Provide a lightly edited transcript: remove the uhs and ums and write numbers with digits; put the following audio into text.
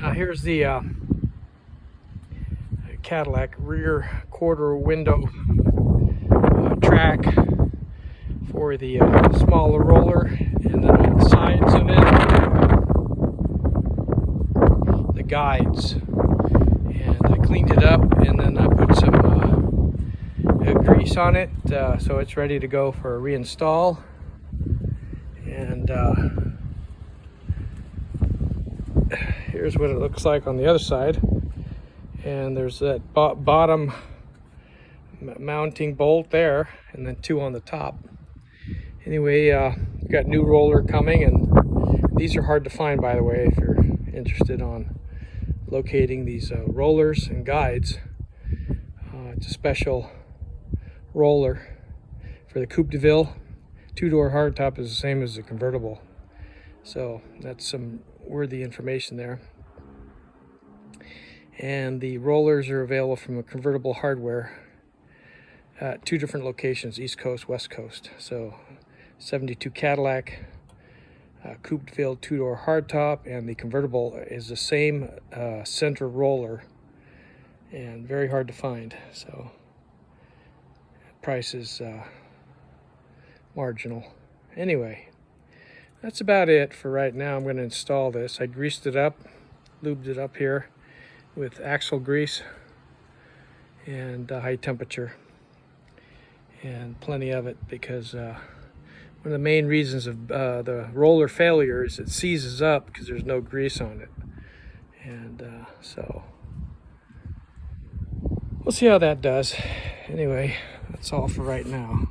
Now here's the Cadillac rear quarter window track for the smaller roller, and then on the sides of it, the guides. And I cleaned it up, and then I put some grease on it, so it's ready to go for a reinstall. And here's what it looks like on the other side. And there's that bottom mounting bolt there, and then two on the top. Anyway, we got new roller coming, and these are hard to find, by the way, if you're interested on locating these rollers and guides. It's a special roller for the Coupe de Ville. Two-door hardtop is the same as the convertible, so that's some worthy information there. And the rollers are available from a Convertible Hardware at two different locations, East Coast, West Coast. So 72 Cadillac, Coupe de Ville two-door hardtop, and the convertible is the same center roller, and very hard to find. So price is marginal. Anyway, that's about it for right now. I'm going to install this. I greased it up, lubed it up here with axle grease and high temperature, and plenty of it, because one of the main reasons of the roller failure is it seizes up because there's no grease on it. And so we'll see how that does. Anyway, that's all for right now.